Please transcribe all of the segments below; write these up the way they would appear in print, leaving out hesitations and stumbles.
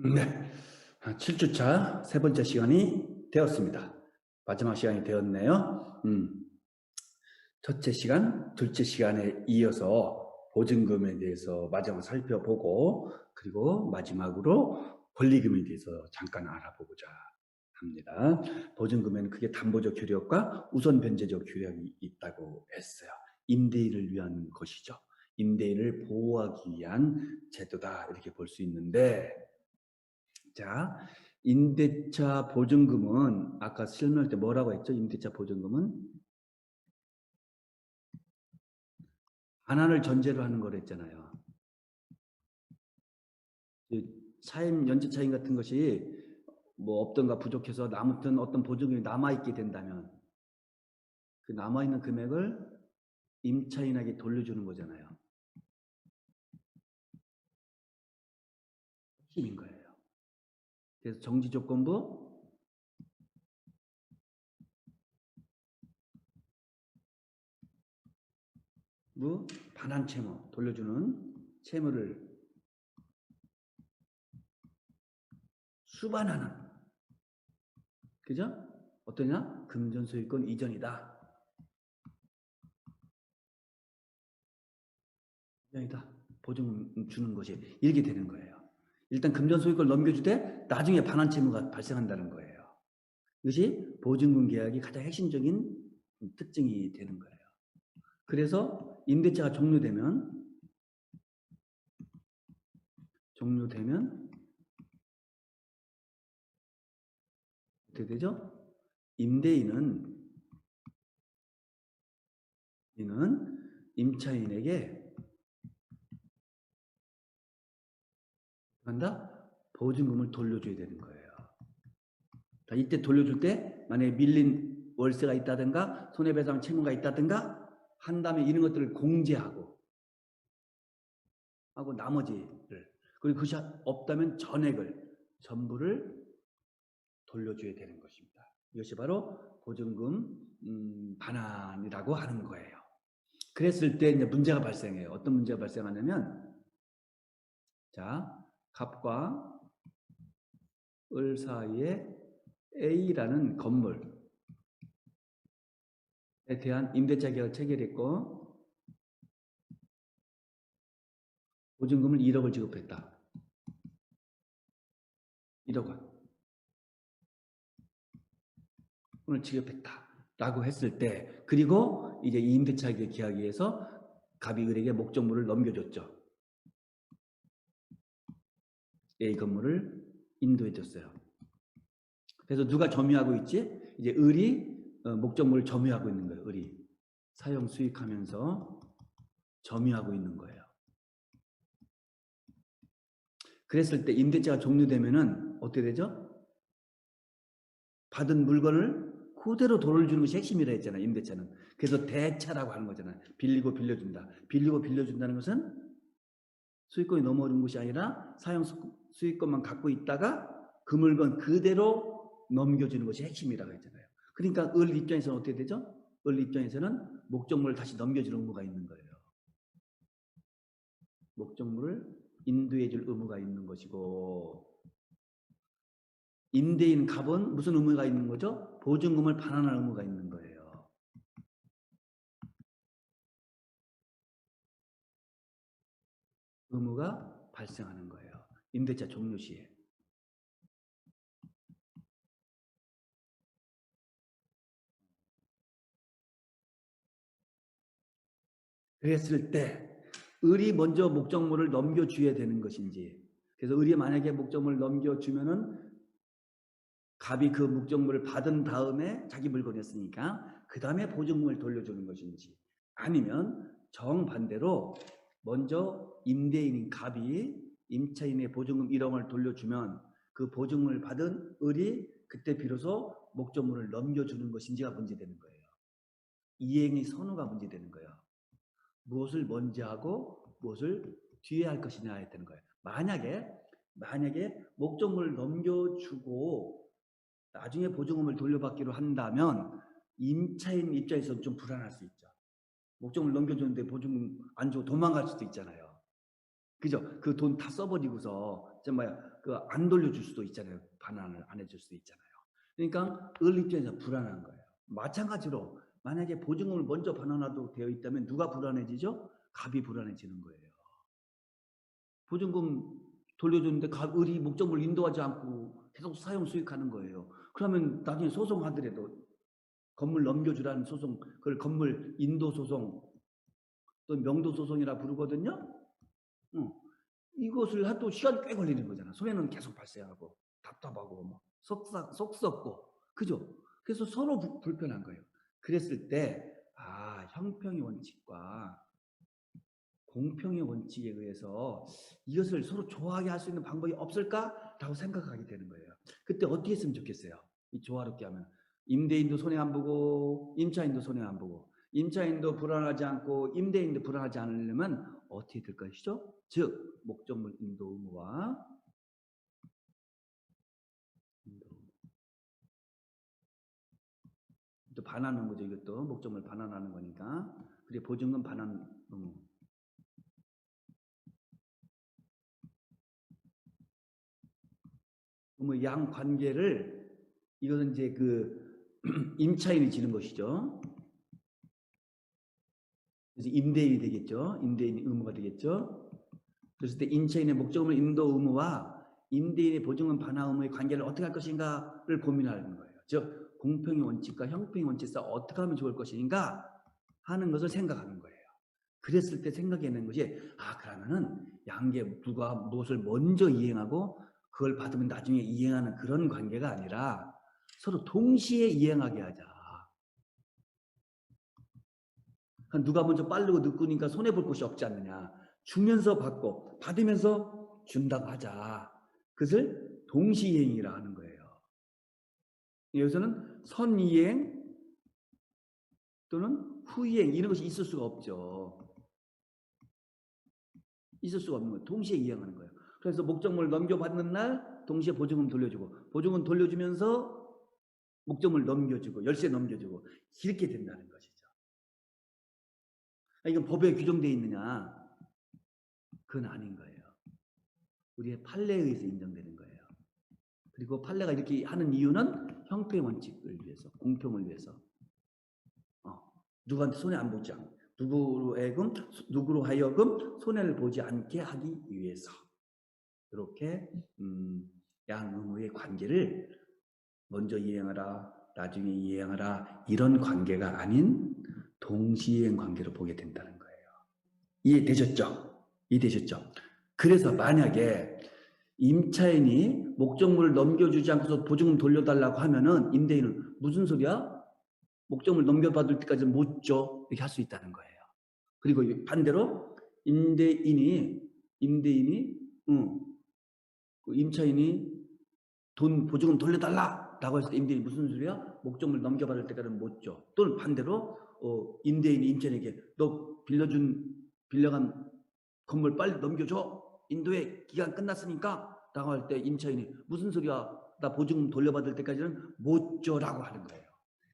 네. 7주차 세 번째 시간이 되었습니다. 마지막 시간이 되었네요. 첫째 시간, 둘째 시간에 이어서 보증금에 대해서 마지막 살펴보고, 그리고 마지막으로 권리금에 대해서 잠깐 알아보고자 합니다. 보증금에는 크게 담보적 효력과 우선 변제적 효력이 있다고 했어요. 임대인을 위한 것이죠. 임대인을 보호하기 위한 제도다, 이렇게 볼 수 있는데, 자, 임대차 보증금은 아까 설명할 때 뭐라고 했죠? 임대차 보증금은 반환을 전제로 하는 거랬잖아요. 차임 연체 차임 같은 것이 뭐 없던가 부족해서 아무튼 어떤 보증금이 남아있게 된다면 그 남아있는 금액을 임차인에게 돌려주는 거잖아요. 핵심인 거예요. 그래서 정지조건부 반환 채무, 돌려주는 채무를 수반하는, 그죠? 어떠냐? 금전소유권 이전이다. 이전이다. 보증금 주는 것이 이렇게 되는 거예요. 일단 금전소유권을 넘겨주되 나중에 반환 채무가 발생한다는 거예요. 이것이 보증금 계약이 가장 핵심적인 특징이 되는 거예요. 그래서 임대차가 종료되면 어떻게 되죠? 임대인은 임차인에게 보증금을 돌려줘야 되는 거예요. 이때 돌려줄 때 만약에 밀린 월세가 있다든가 손해배상 채무가 있다든가 한다면 이런 것들을 공제하고 나머지를, 그리고 그것이 없다면 전액을 전부를 돌려줘야 되는 것입니다. 이것이 바로 보증금 반환이라고 하는 거예요. 그랬을 때 이제 문제가 발생해요. 어떤 문제가 발생하냐면, 자, 갑과 을 사이에 A라는 건물에 대한 임대차 계약을 체결했고 보증금을 1억을 지급했다. 1억 원을 지급했다라고 했을 때, 그리고 이제 이 임대차 계약에 의해서 갑이 을에게 목적물을 넘겨줬죠. A 건물을 인도해줬어요. 그래서 누가 점유하고 있지? 이제 을이 목적물을 점유하고 있는 거예요. 을이 사용 수익하면서 점유하고 있는 거예요. 그랬을 때 임대차가 종료되면은 어떻게 되죠? 받은 물건을 그대로 돌려주는 것이 핵심이라 했잖아요. 임대차는. 그래서 대차라고 하는 거잖아요. 빌리고 빌려준다. 빌리고 빌려준다는 것은 수익권이 넘어오는 것이 아니라 사용 수익권만 갖고 있다가 그 물건 그대로 넘겨주는 것이 핵심이라고 했잖아요. 그러니까 을 입장에서는 어떻게 되죠? 을 입장에서는 목적물을 다시 넘겨줄 의무가 있는 거예요. 목적물을 인도해줄 의무가 있는 것이고, 임대인 갑은 무슨 의무가 있는 거죠? 보증금을 반환할 의무가 있는 거예요. 의무가 발생하는 거예요. 임대차 종료 시에. 그랬을 때 을이 먼저 목적물을 넘겨줘야 되는 것인지, 그래서 을이 만약에 목적물을 넘겨주면은 갑이 그 목적물을 받은 다음에 자기 물건이었으니까 그 다음에 보증금을 돌려주는 것인지, 아니면 정반대로 먼저 임대인인 갑이 임차인의 보증금 1억을 돌려주면 그 보증금을 받은 을이 그때 비로소 목적물을 넘겨주는 것인지가 문제되는 거예요. 이행의 선호가 문제되는 거예요. 무엇을 먼저 하고 무엇을 뒤에 할 것이냐에 되는 거예요. 만약에 목적물을 넘겨주고 나중에 보증금을 돌려받기로 한다면 임차인 입장에서 좀 불안할 수 있죠. 목적물 넘겨주는데 보증금 안 주고 도망갈 수도 있잖아요. 그죠? 그 돈 다 써버리고서 정말 그 안 돌려줄 수도 있잖아요. 반환을 안 해줄 수도 있잖아요. 그러니까 을 입장에서 불안한 거예요. 마찬가지로 만약에 보증금을 먼저 반환하도록 되어 있다면 누가 불안해지죠? 갑이 불안해지는 거예요. 보증금 돌려줬는데 을이 목적물을 인도하지 않고 계속 사용 수익하는 거예요. 그러면 나중에 소송하더라도 건물 넘겨주라는 소송, 그걸 건물 인도 소송 또 명도 소송이라 부르거든요. 이것을 해도 시간 꽤 걸리는 거잖아. 손해는 계속 발생하고 답답하고 뭐 속 썩고 그죠? 그래서 서로 불편한 거예요. 그랬을 때 형평의 원칙과 공평의 원칙에 의해서 이것을 서로 좋아하게 할 수 있는 방법이 없을까라고 생각하게 되는 거예요. 그때 어떻게 했으면 좋겠어요? 이 조화롭게 하면 임대인도 손해 안 보고 임차인도 손해 안 보고 임차인도 불안하지 않고 임대인도 불안하지 않으려면 어떻게 될 것이죠? 즉 목적물 인도 의무와 또 반환하는 거죠. 이것도 목적물 반환하는 거니까. 그리고 보증금 반환 의무. 뭐 양 관계를 이것은 이제 그 임차인이 지는 것이죠. 그래서 임대인이 되겠죠. 임대인 의무가 되겠죠. 그랬을 때 임차인의 목적물 인도 의무와 임대인의 보증금 반환 의무의 관계를 어떻게 할 것인가를 고민하는 거예요. 즉 공평의 원칙과 형평의 원칙에서 어떻게 하면 좋을 것인가 하는 것을 생각하는 거예요. 그랬을 때 생각해낸 것이 그러면은 양계 누가 무엇을 먼저 이행하고 그걸 받으면 나중에 이행하는 그런 관계가 아니라 서로 동시에 이행하게 하자. 누가 먼저 빠르고 늦으니까 손해볼 곳이 없지 않느냐. 주면서 받고 받으면서 준다고 하자. 그것을 동시이행이라 하는 거예요. 여기서는 선이행 또는 후이행 이런 것이 있을 수가 없죠. 있을 수가 없는 거예요. 동시에 이행하는 거예요. 그래서 목적물을 넘겨받는 날 동시에 보증금 돌려주고 보증금 돌려주면서 목적물 넘겨주고 열쇠 넘겨주고 이렇게 된다는 것이죠. 이건 법에 규정되어 있느냐? 그건 아닌 거예요. 우리의 판례에 의해서 인정되는 거예요. 그리고 판례가 이렇게 하는 이유는 형평 원칙을 위해서, 공평을 위해서. 누구한테 손해 안 보지 않고 누구로 하여금 손해를 보지 않게 하기 위해서 이렇게 양 의무의 관계를 먼저 이행하라, 나중에 이행하라 이런 관계가 아닌 동시이행 관계로 보게 된다는 거예요. 이해되셨죠? 이해되셨죠? 그래서 만약에 임차인이 목적물을 넘겨주지 않고서 보증금 돌려달라고 하면은 임대인은 무슨 소리야? 목적물 넘겨받을 때까지 못 줘. 이렇게 할 수 있다는 거예요. 그리고 반대로 임대인이 그 임차인이 돈 보증금 돌려달라라고 했을 때 임대인이 무슨 소리야? 목적물 넘겨받을 때까지는 못 줘. 또는 반대로 임대인이 임차인에게 너 빌려간 건물 빨리 넘겨줘. 인도의 기간 끝났으니까 라고 할 때 임차인이 무슨 소리야? 나 보증금 돌려받을 때까지는 못 줘라고 하는 거예요.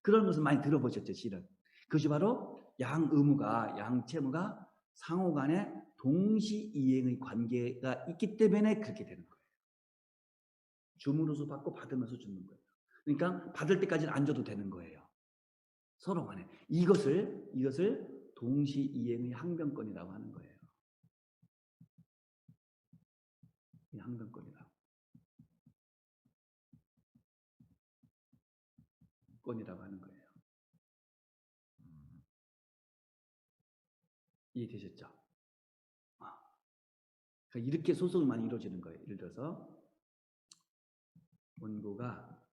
그런 것을 많이 들어보셨죠, 실은. 그것이 바로 양 채무가 상호 간에 동시 이행의 관계가 있기 때문에 그렇게 되는 거예요. 줌으로서 받고 받으면서 주는 거예요. 그러니까 받을 때까지는 안 줘도 되는 거예요. 서로 간에. 이것을 동시 이행의 항변권이라고 하는 거예요. 항변권이라고. 권이라고 하는 거예요. 이해되셨죠? 그러니까 이렇게 소송이 많이 이루어지는 거예요. 예를 들어서 원고가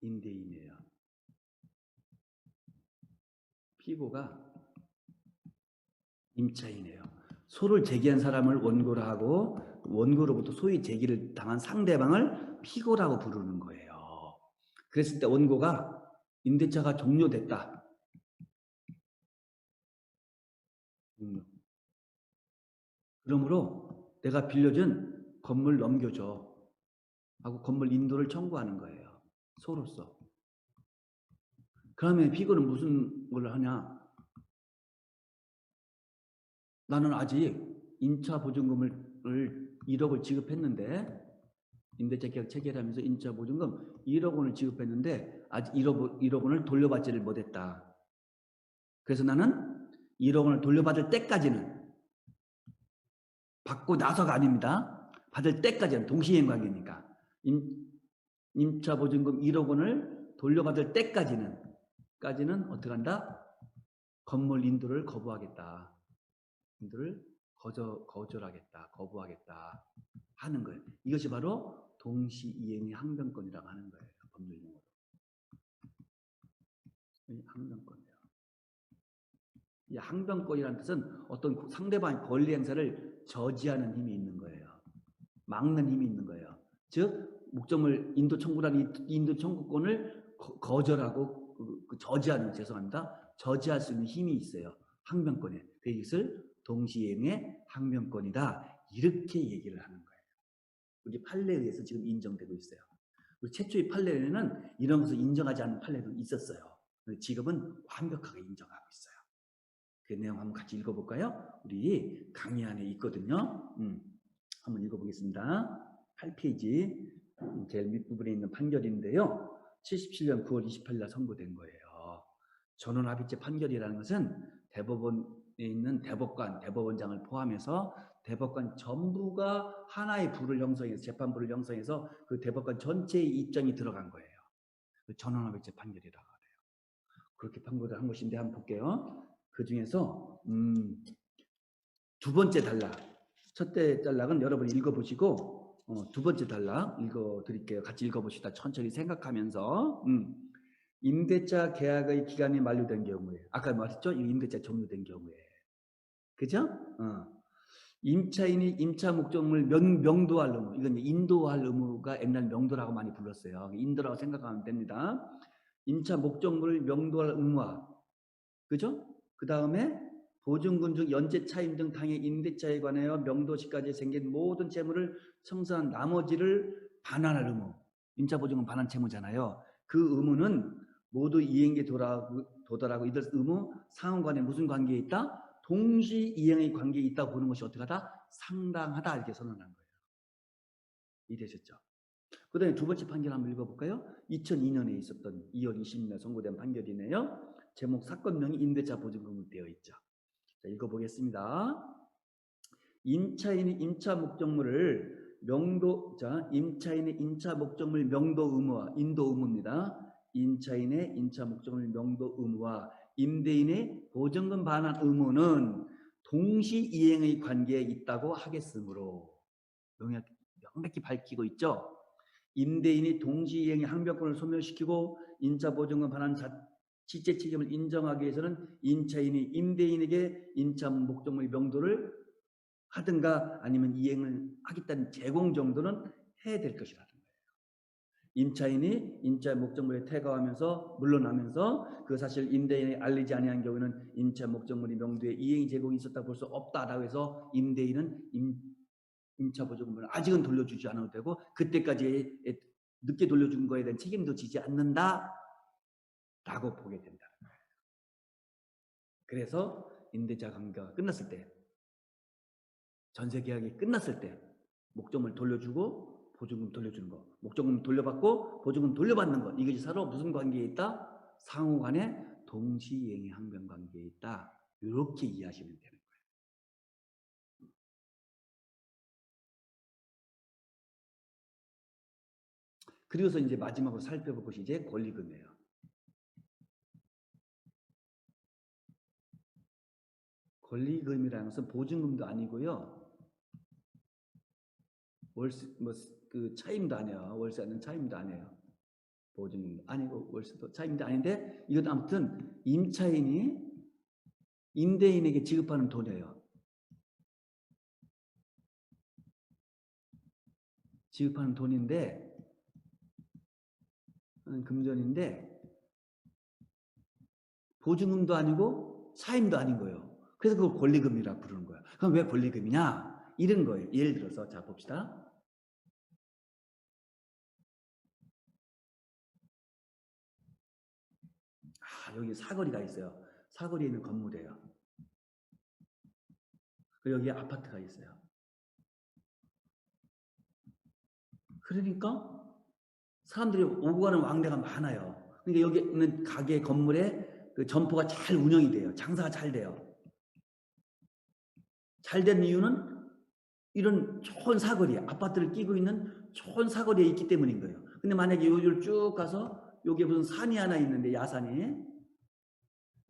임대인이에요. 피고가 임차인이에요. 소를 제기한 사람을 원고로 하고 원고로부터 소위 제기를 당한 상대방을 피고라고 부르는 거예요. 그랬을 때 원고가 임대차가 종료됐다. 그러므로 내가 빌려준 건물 넘겨줘 하고 건물 인도를 청구하는 거예요. 소로서. 그러면 피고는 무슨 걸 하냐? 나는 아직 임차 보증금을 1억을 지급했는데 임대차 계약 체결하면서 임차 보증금 1억 원을 지급했는데 아직 1억 원을 돌려받지를 못했다. 그래서 나는 1억 원을 돌려받을 때까지는 받고 나서가 아닙니다. 받을 때까지는 동시행 관계니까 임차 보증금 1억 원을 돌려받을 때까지는 어떻게 한다? 건물 인도를 거부하겠다. 인도를 거절하겠다. 거부하겠다. 하는 거예요. 이것이 바로 동시이행의 항변권이라고 하는 거예요. 법률 용어로. 항변권이에요. 이 항변권이라는 뜻은 어떤 상대방의 권리 행사를 저지하는 힘이 있는 거예요. 막는 힘이 있는 거예요. 즉 목적물 인도 청구라는 인도 청구권을 거절하고 저지하는, 죄송합니다. 저지할 수 있는 힘이 있어요. 항변권에. 이것을 동시행의 항변권이다. 이렇게 얘기를 하는 거예요. 우리 판례에 의해서 지금 인정되고 있어요. 우리 최초의 판례에는 이런 것을 인정하지 않는 판례도 있었어요. 지금은 완벽하게 인정하고 있어요. 그 내용 한번 같이 읽어볼까요? 우리 강의 안에 있거든요. 한번 읽어보겠습니다. 8페이지 제일 밑부분에 있는 판결인데요. 77년 9월 28일 날 선고된 거예요. 전원합의체 판결이라는 것은 대법원에 있는 대법원장을 포함해서 대법관 전부가 하나의 부를 형성해서, 재판부를 형성해서 그 대법관 전체의 입장이 들어간 거예요. 전원합의체 판결이라고 해요. 그렇게 판결을 한 것인데 한번 볼게요. 그 중에서 두 번째 단락, 첫째 단락은 여러분 읽어보시고 두 번째 단락 읽어드릴게요. 같이 읽어보시다 천천히 생각하면서 임대차 계약의 기간이 만료된 경우에, 아까 말했죠? 임대차 종료된 경우에, 그죠? 임차인이 임차 목적물 명도할 의무, 이건 인도할 의무가 옛날 명도라고 많이 불렀어요. 인도라고 생각하면 됩니다. 임차 목적물을 명도할 의무화, 그죠? 그 다음에 보증금 중 연체 차임 등 당해 임대차에 관하여 명도 시까지 생긴 모든 채무를 청산한 나머지를 반환할 의무. 임차 보증금 반환 채무잖아요. 그 의무는 모두 이행에 도달하고 이들 의무 상호 간에 무슨 관계에 있다? 동시 이행의 관계에 있다고 보는 것이 어떻게 하다? 상당하다. 이렇게 선언한 거예요. 이해되셨죠? 그 다음에 두 번째 판결 한번 읽어볼까요? 2002년에 있었던 2월 20일 선고된 판결이네요. 제목 사건명이 임대차 보증금으로 되어 있죠. 자, 읽어보겠습니다. 임차인이 임차 목적물을 임차인의 임차 목적물 명도 의무와 인도 의무입니다. 임차인의 임차 목적물 명도 의무와 임대인의 보증금 반환 의무는 동시 이행의 관계에 있다고 하겠으므로, 명백히 밝히고 있죠. 임대인이 동시 이행의 항변권을 소멸시키고 임차 보증금 반환 실제 책임을 인정하기 위해서는 임차인이 임대인에게 임차 목적물 명도를 하든가 아니면 이행을 하겠다는 제공 정도는 해야 될 것이라는 거예요. 임차인이 임차 목적물에 퇴거하면서 물러나면서 그 사실 임대인에 알리지 아니한 경우에는 임차 목적물이 명도에 이행 제공이 있었다고 볼 수 없다라고 해서 임대인은 임차 보증금을 아직은 돌려주지 않아도 되고 그때까지 늦게 돌려준 거에 대한 책임도 지지 않는다라고 보게 된다는 거예요. 그래서 임대차 관계가 끝났을 때, 전세 계약이 끝났을 때 목적물 돌려주고 보증금 돌려주는 거, 목적금 돌려받고 보증금 돌려받는 것, 이것이 서로 무슨 관계에 있다? 상호 간에 동시이행의 항변 관계에 있다. 이렇게 이해하시면 되는 거예요. 그리고서 이제 마지막으로 살펴볼 것이 이제 권리금이에요. 권리금이라는 것은 보증금도 아니고요. 월세, 그 차임도 아니에요. 월세는 차임도 아니에요. 보증금도 아니고 월세도 차임도 아닌데 이건 아무튼 임차인이 임대인에게 지급하는 돈이에요. 지급하는 돈인데 금전인데 보증금도 아니고 차임도 아닌 거예요. 그래서 그걸 권리금이라고 부르는 거예요. 그럼 왜 권리금이냐? 이런 거예요. 예를 들어서 자 봅시다. 여기 사거리가 있어요. 사거리에 있는 건물이에요. 그리고 여기에 아파트가 있어요. 그러니까 사람들이 오고 가는 왕래가 많아요. 그러니까 여기 있는 가게 건물에 그 점포가 잘 운영이 돼요. 장사가 잘 돼요. 잘 된 이유는 이런 좋은 사거리, 아파트를 끼고 있는 좋은 사거리에 있기 때문인 거예요. 근데 만약에 여기를 쭉 가서 여기에 무슨 산이 하나 있는데 야산이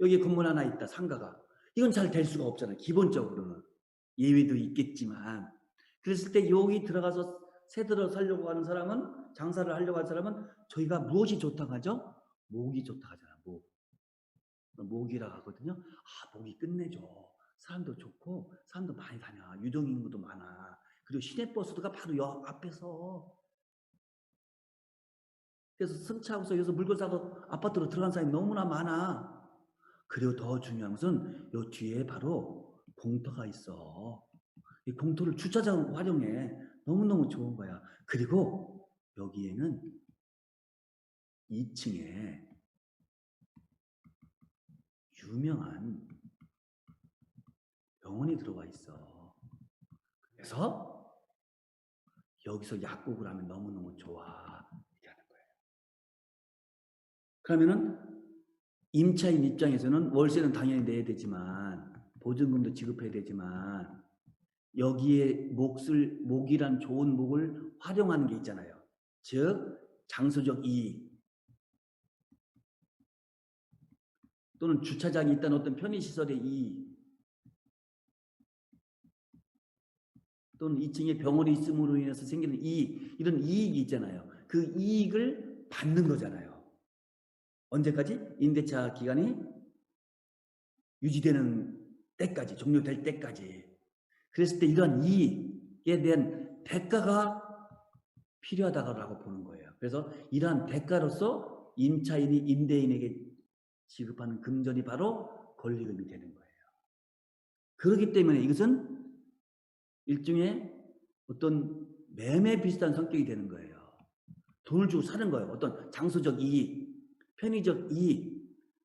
여기에 건물 하나 있다, 상가가. 이건 잘 될 수가 없잖아요. 기본적으로는. 예외도 있겠지만. 그랬을 때 여기 들어가서 새들어 살려고 하는 사람은, 장사를 하려고 하는 사람은 저희가 무엇이 좋다고 하죠? 목이 좋다고 하잖아. 목이라고 하거든요. 아, 목이 끝내줘. 사람도 좋고 사람도 많이 다녀. 유동인구도 많아. 그리고 시내버스가 바로 여 앞에서. 그래서 승차하고서 여기서 물건 사고 아파트로 들어간 사람이 너무나 많아. 그리고 더 중요한 것은 요 뒤에 바로 공터가 있어. 이 공터를 주차장으로 활용해. 너무너무 좋은 거야. 그리고 여기에는 2층에 유명한 병원이 들어와 있어. 그래서 여기서 약국을 하면 너무너무 좋아. 이렇게 하는 거예요. 그러면은 임차인 입장에서는 월세는 당연히 내야 되지만 보증금도 지급해야 되지만 여기에 목이란 좋은 목을 활용하는 게 있잖아요. 즉 장소적 이익 또는 주차장이 있다는 어떤 편의시설의 이익 또는 2층에 병원이 있음으로 인해서 생기는 이익 이런 이익이 있잖아요. 그 이익을 받는 거잖아요. 언제까지? 임대차 기간이 유지되는 때까지 종료될 때까지. 그랬을 때 이러한 이익에 대한 대가가 필요하다고 보는 거예요. 그래서 이러한 대가로서 임차인이 임대인에게 지급하는 금전이 바로 권리금이 되는 거예요. 그렇기 때문에 이것은 일종의 어떤 매매 비슷한 성격이 되는 거예요. 돈을 주고 사는 거예요. 어떤 장소적 이익, 편의적 이익,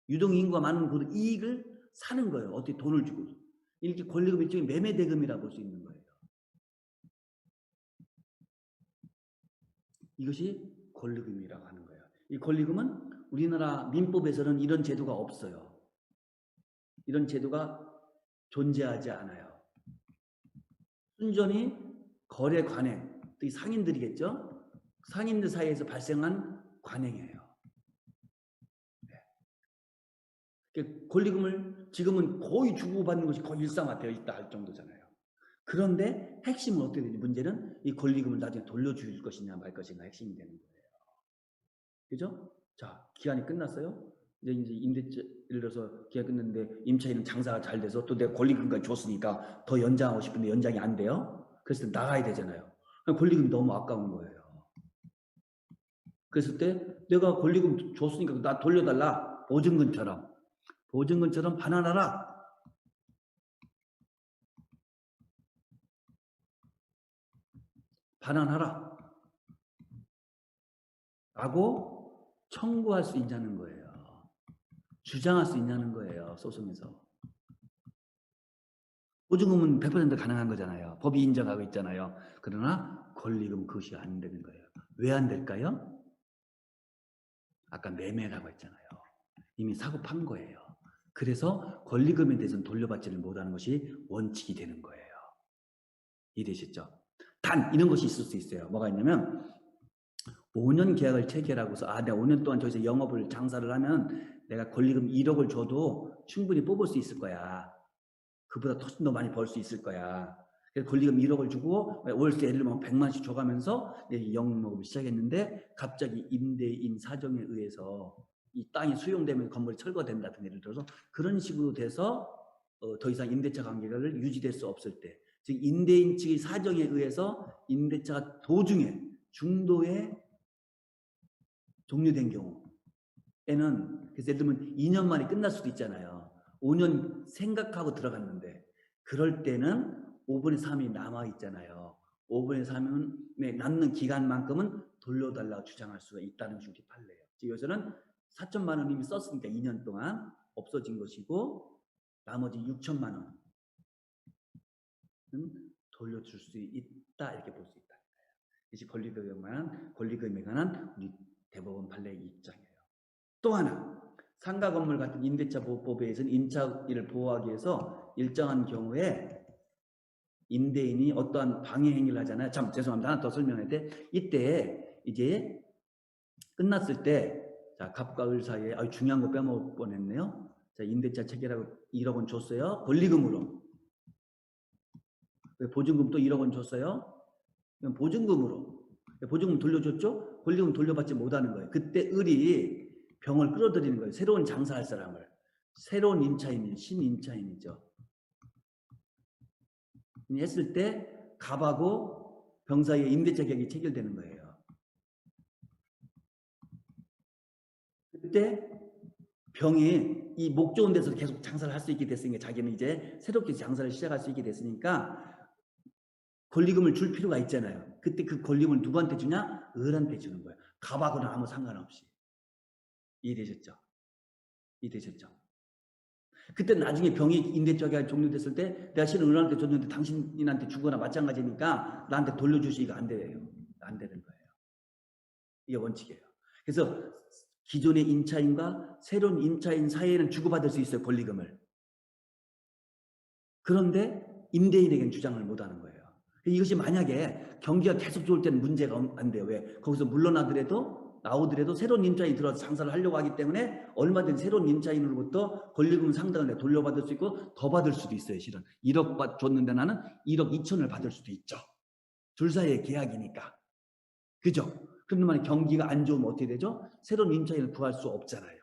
유동인구가 많은 그 이익을 사는 거예요. 어떻게 돈을 주고. 이렇게 권리금 일종의 매매 대금이라 볼 수 있는 거예요. 이것이 권리금이라고 하는 거예요. 이 권리금은 우리나라 민법에서는 이런 제도가 없어요. 이런 제도가 존재하지 않아요. 순전히 거래 관행, 특히 상인들이겠죠. 상인들 사이에서 발생한 관행이에요. 권리금을 지금은 거의 주고받는 것이 거의 일상화되어 있다 할 정도잖아요. 그런데 핵심은 어떻게 되지? 문제는 이 권리금을 나중에 돌려줄 것이냐 말 것이냐 핵심이 되는 거예요. 그죠? 자, 기간이 끝났어요. 이제 임대차, 예를 들어서 기간 끝났는데 임차인은 장사가 잘 돼서 또 내가 권리금까지 줬으니까 더 연장하고 싶은데 연장이 안 돼요. 그래서 나가야 되잖아요. 권리금이 너무 아까운 거예요. 그랬을 때 내가 권리금 줬으니까 나 돌려달라. 보증금처럼 반환하라. 반환하라. 라고 청구할 수 있냐는 거예요. 주장할 수 있냐는 거예요. 소송에서. 보증금은 100% 가능한 거잖아요. 법이 인정하고 있잖아요. 그러나 권리금 그것이 안 되는 거예요. 왜 안 될까요? 아까 매매라고 했잖아요. 이미 사고 판 거예요. 그래서 권리금에 대해서는 돌려받지를 못하는 것이 원칙이 되는 거예요. 이해되셨죠? 단 이런 것이 있을 수 있어요. 뭐가 있냐면 5년 계약을 체결하고서 내가 5년 동안 저기서 영업을 장사를 하면 내가 권리금 1억을 줘도 충분히 뽑을 수 있을 거야. 그보다 훨씬 더 많이 벌 수 있을 거야. 그래서 권리금 1억을 주고 월세 예를 들면 100만씩 줘가면서 영업을 시작했는데 갑자기 임대인 사정에 의해서 이 땅이 수용되면 건물이 철거된다든가 예를 들어서 그런 식으로 돼서 더 이상 임대차 관계를 유지될 수 없을 때, 즉 임대인 측의 사정에 의해서 임대차가 도중에 중도에 종료된 경우에는 그래서 예를 들면 2년 만에 끝날 수도 있잖아요. 5년 생각하고 들어갔는데 그럴 때는 5분의 3이 남아있잖아요. 5분의 3에 남는 기간만큼은 돌려달라고 주장할 수가 있다는 식으로 판례예요. 즉 여기서는 4천만 원 이미 썼으니까 2년 동안 없어진 것이고 나머지 6천만 원 돌려줄 수 있다 이렇게 볼 수 있다. 이것이 권리금에 관한 우리 대법원 판례의 입장이에요. 또 하나 상가 건물 같은 임대차 보호법에 의해서는 임차인을 보호하기 위해서 일정한 경우에 임대인이 어떠한 방해 행위를 하잖아요. 참 죄송합니다. 하나 더 설명해야 돼. 이때 이제 끝났을 때 자, 갑과 을 사이에 중요한 거 빼먹을 뻔했네요. 자, 임대차 체결하고 1억 원 줬어요. 권리금으로. 보증금 또 1억 원 줬어요. 보증금으로. 보증금 돌려줬죠? 권리금 돌려받지 못하는 거예요. 그때 을이 병을 끌어들이는 거예요. 새로운 장사할 사람을. 새로운 임차인이 신임차인이죠. 했을 때 갑하고 병 사이에 임대차 계약이 체결되는 거예요. 그때 병이 이 목 좋은 데서 계속 장사를 할 수 있게 됐으니까 자기는 이제 새롭게 장사를 시작할 수 있게 됐으니까 권리금을 줄 필요가 있잖아요. 그때 그 권리금을 누구한테 주냐? 을한테 주는 거예요. 갑하고는 아무 상관없이. 이해되셨죠? 이해되셨죠? 그때 나중에 병이 임대차가 종료됐을 때 내가 실은 을한테 줬는데 당신한테 주거나 마찬가지니까 나한테 돌려주시기가 안 돼요. 안 되는 거예요. 이게 원칙이에요. 그래서 기존의 임차인과 새로운 임차인 사이에는 주고받을 수 있어요. 권리금을. 그런데 임대인에게는 주장을 못하는 거예요. 이것이 만약에 경기가 계속 좋을 때는 문제가 안 돼요. 왜? 거기서 나오더라도 새로운 임차인이 들어와서 장사를 하려고 하기 때문에 얼마든지 새로운 임차인으로부터 권리금 상당을 돌려받을 수 있고 더 받을 수도 있어요. 실은 1억 줬는데 나는 1억 2천을 받을 수도 있죠. 둘 사이의 계약이니까. 그죠? 그런데 경기가 안 좋으면 어떻게 되죠? 새로운 임차인을 구할 수 없잖아요.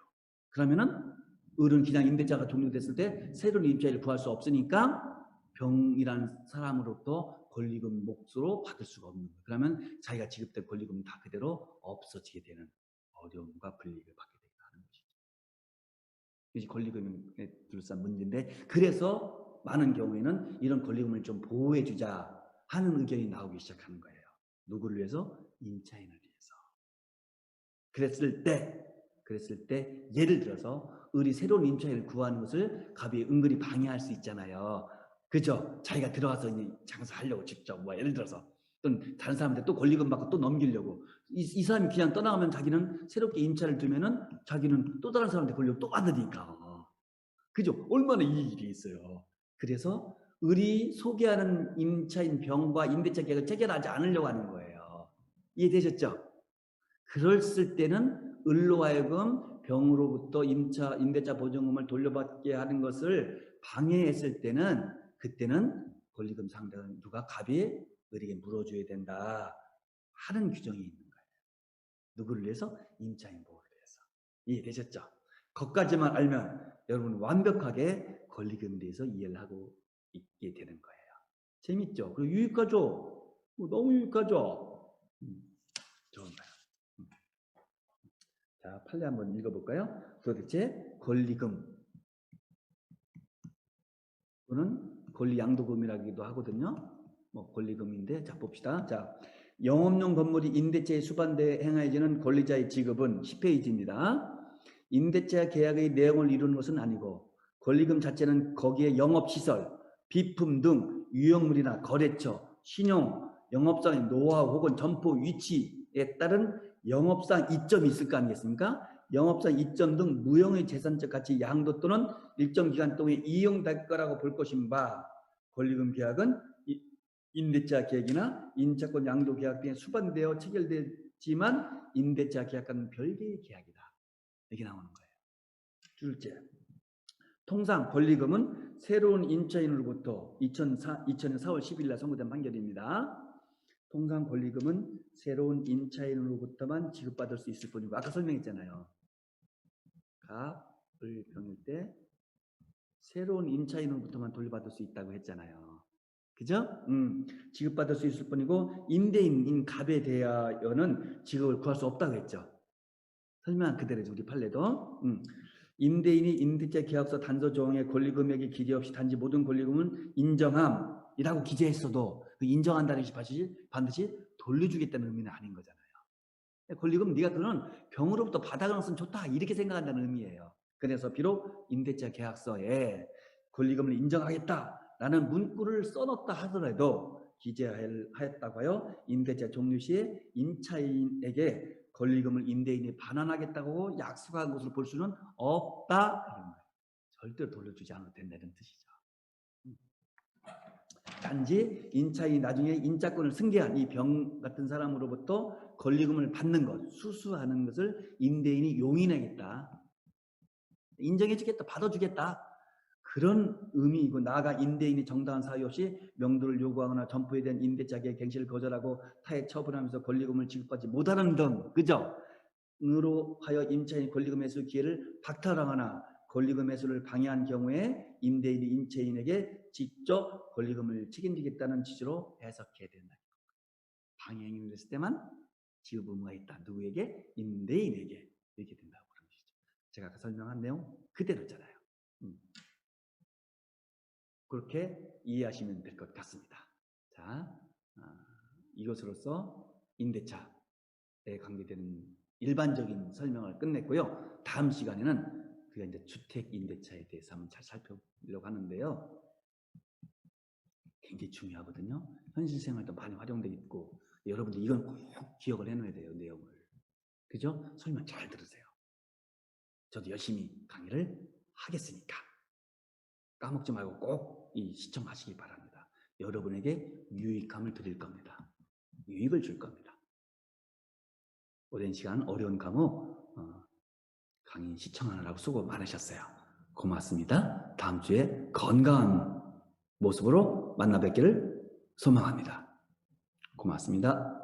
그러면은 을은 그냥 임대차가 종료됐을 때 새로운 임차인을 구할 수 없으니까 병이라는 사람으로부터 권리금 몫으로 받을 수가 없는 거예요. 그러면 자기가 지급된 권리금은 다 그대로 없어지게 되는 어려움과 불이익을 받게 되는 것이죠. 이것이 권리금에 둘러싼 문제인데 그래서 많은 경우에는 이런 권리금을 좀 보호해주자 하는 의견이 나오기 시작하는 거예요. 누구를 위해서? 임차인을 위해서. 그랬을 때 예를 들어서 을이 새로운 임차인을 구하는 것을 갑이 은근히 방해할 수 있잖아요. 그죠? 자기가 들어가서 장사하려고 직접 예를 들어서 또는 다른 사람한테 또 권리금 받고 또 넘기려고 이 사람이 그냥 떠나가면 자기는 새롭게 임차를 두면은 자기는 또 다른 사람한테 권리금 또 받으니까 그죠? 얼마나 이익이 있어요. 그래서 을이 소개하는 임차인 병과 임대차 계약을 체결하지 않으려고 하는 거예요. 이해되셨죠? 그랬을 때는 을로 하여금 병으로부터 임대차 보증금을 돌려받게 하는 것을 방해했을 때는 그때는 권리금 상당은 누가 갑이 을에게 물어줘야 된다 하는 규정이 있는 거예요. 누구를 위해서? 임차인 보호를 위해서. 이해되셨죠? 거기까지만 알면 여러분 완벽하게 권리금에 대해서 이해를 하고 있게 되는 거예요. 재밌죠? 그리고 유익하죠? 너무 유익하죠? 좋은 거예요. 자, 판례 한번 읽어볼까요? 도대체 권리금 또는 권리양도금이라기도 하거든요. 권리금인데 자 봅시다. 자, 영업용 건물이 임대차에 수반돼 행하여지는 권리자의 지급은 10페이지입니다. 임대차 계약의 내용을 이루는 것은 아니고 권리금 자체는 거기에 영업시설, 비품 등 유형물이나 거래처, 신용, 영업상의 노하우 혹은 점포 위치에 따른 영업상 이점이 있을 거 아니겠습니까? 영업상 이점 등 무형의 재산적 가치 양도 또는 일정 기간 동안 이용될 거라고 볼 것인 바 권리금 계약은 임대차 계약이나 임차권 양도 계약 등에 수반되어 체결되지만 임대차 계약과는 별개의 계약이다. 이렇게 나오는 거예요. 둘째, 통상 권리금은 새로운 임차인으로부터 2000년 4월 10일 날 선고된 판결입니다. 통상 권리금은 새로운 임차인으로부터만 지급받을 수 있을 뿐이고 아까 설명했잖아요. 갑을 병일 때 새로운 임차인으로부터만 돌려받을 수 있다고 했잖아요. 그죠? 지급받을 수 있을 뿐이고 임대인인 갑에 대하여는 지급을 구할 수 없다고 했죠. 설명한 그대로죠. 우리 판례도. 임대인이 임대차 계약서 단서 조항의 권리금액의 기재 없이 단지 모든 권리금은 인정함이라고 기재했어도 그 인정한다는 것이 반드시 돌려주겠다는 의미는 아닌 거잖아요. 권리금 네가 그런 병으로부터 받아가는 것은 좋다 이렇게 생각한다는 의미예요. 그래서 비록 임대차 계약서에 권리금을 인정하겠다 라는 문구를 써놓다 하더라도 기재하였다고 하여 임대차 종료 시에 임차인에게 권리금을 임대인이 반환하겠다고 약속한 것으로 볼 수는 없다. 절대로 돌려주지 않아도 된다는 뜻이죠. 단지 임차인이 나중에 임차권을 승계한 이 병 같은 사람으로부터 권리금을 받는 것, 수수하는 것을 임대인이 용인하겠다. 인정해주겠다, 받아주겠다. 그런 의미이고, 나아가 임대인이 정당한 사유 없이 명도를 요구하거나 점포에 대한 임대차계의 갱신을 거절하고 타해 처분하면서 권리금을 지급받지 못하는 등, 그죠? 으로 하여 임차인이 권리금 매수 기회를 박탈하거나 권리금 매수를 방해한 경우에 임대인이 임차인에게 직접 권리금을 책임지겠다는 취지로 해석해야 된다. 방해 행위를 했을 때만 지급 의무가 있다. 누구에게? 임대인에게. 이렇게 된다고 그런 것이죠. 제가 아까 설명한 내용 그대로잖아요. 그렇게 이해하시면 될 것 같습니다. 자, 이것으로서 임대차에 관계되는 일반적인 설명을 끝냈고요. 다음 시간에는 그게 이제 주택 임대차에 대해서 한번 잘 살펴보려고 하는데요. 굉장히 중요하거든요. 현실 생활도 많이 활용되어 있고, 여러분들 이건 꼭 기억을 해놔야 돼요. 내용을. 그죠? 설명 잘 들으세요. 저도 열심히 강의를 하겠으니까 까먹지 말고 꼭 시청하시기 바랍니다. 여러분에게 유익함을 드릴 겁니다. 유익을 줄 겁니다. 오랜 시간 어려운 과목 강의 시청하느라고 수고 많으셨어요. 고맙습니다. 다음 주에 건강한 모습으로 만나 뵙기를 소망합니다. 고맙습니다.